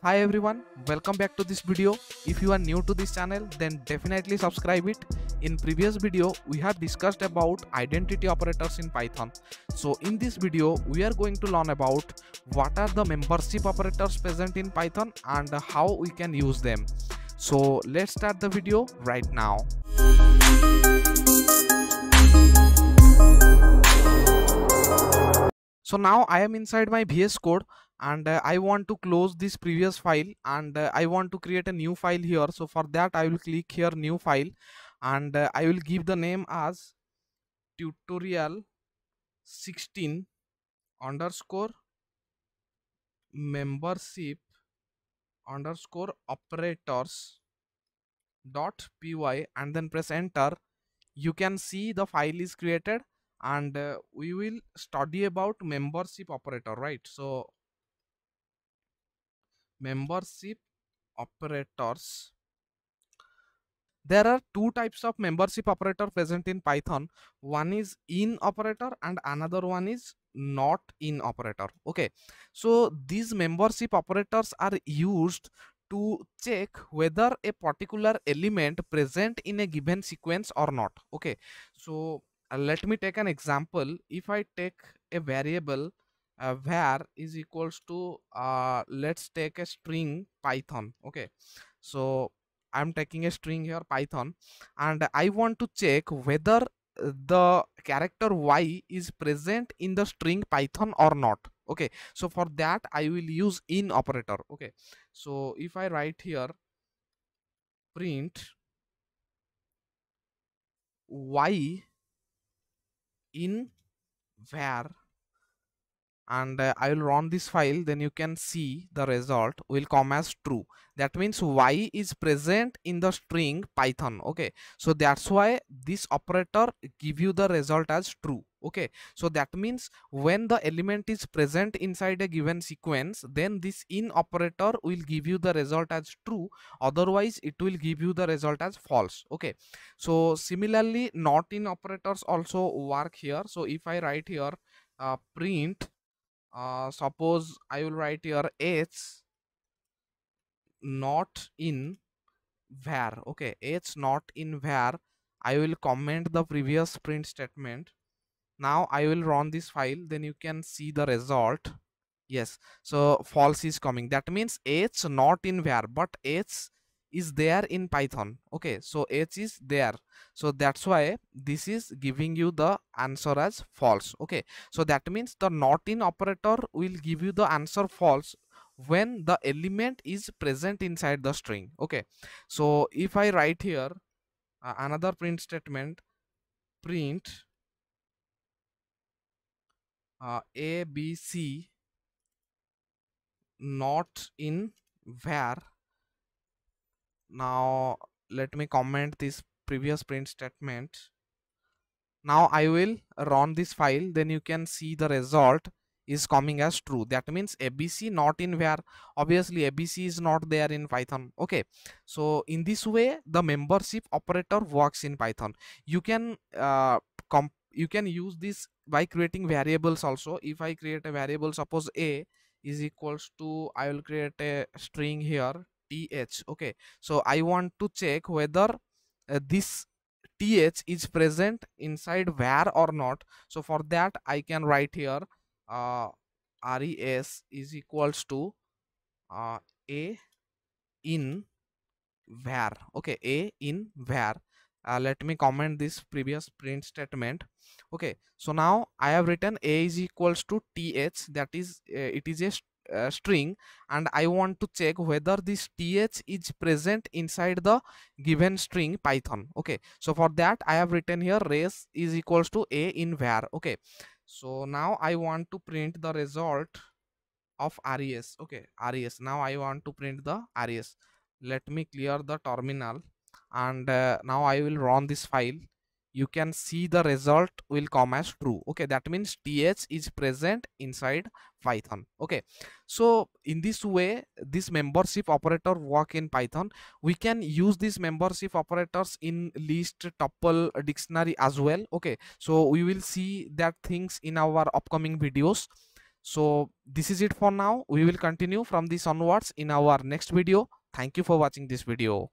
Hi everyone, welcome back to this video. If you are new to this channel, then definitely subscribe it. In previous video, we have discussed about identity operators in Python. So in this video, we are going to learn about what are the membership operators present in Python and how we can use them. So let's start the video right now. So now I am inside my VS Code and I want to close this previous file and I want to create a new file here. So for that I will click here new file and I will give the name as tutorial 16 underscore membership underscore operators dot py and then press enter. You can see the file is created and we will study about membership operator, right? So membership operators, there are two types of membership operator present in Python. One is in operator and another one is not in operator. Okay, so these membership operators are used to check whether a particular element present in a given sequence or not. Okay, so let me take an example. If I take a variable var is equals to let's take a string Python. Okay, so I'm taking a string here Python and I want to check whether the character y is present in the string Python or not. Okay, so for that I will use in operator. Okay, so if I write here print y in var and I will run this file, then you can see the result will come as true. That means y is present in the string Python. Okay, so that's why this operator give you the result as true. Okay, so that means when the element is present inside a given sequence, then this in operator will give you the result as true, otherwise it will give you the result as false. Okay, so similarly not in operators also work here. So if I write here print suppose I will write here h not in var. Okay, h not in var, I will comment the previous print statement. Now I will run this file, then you can see the result. Yes, so false is coming. That means h not in var, but h is there in Python. Okay, so h is there, so that's why this is giving you the answer as false. Okay, so that means the not in operator will give you the answer false when the element is present inside the string. Okay, so if I write here another print statement, print a b c not in var. Now let me comment this previous print statement. Now I will run this file, then you can see the result is coming as true. That means abc not in var. Obviously abc is not there in Python. Okay, so in this way the membership operator works in Python. You can you can use this by creating variables also. If I create a variable, suppose a is equals to, I will create a string here th. Okay, so I want to check whether this th is present inside var or not. So for that I can write here res is equals to a in var. Okay, a in var. Let me comment this previous print statement. Okay, so now I have written a is equals to th, that is it is a string, and I want to check whether this th is present inside the given string Python. Okay, so for that I have written here res is equals to a in var. Okay, so now I want to print the result of res. Okay, res, now I want to print the res. Let me clear the terminal and now I will run this file. You can see the result will come as true. Okay, that means th is present inside Python. Okay, so in this way this membership operator work in Python. We can use these membership operators in list, tuple, dictionary as well. Okay, so we will see that things in our upcoming videos. So this is it for now. We will continue from this onwards in our next video. Thank you for watching this video.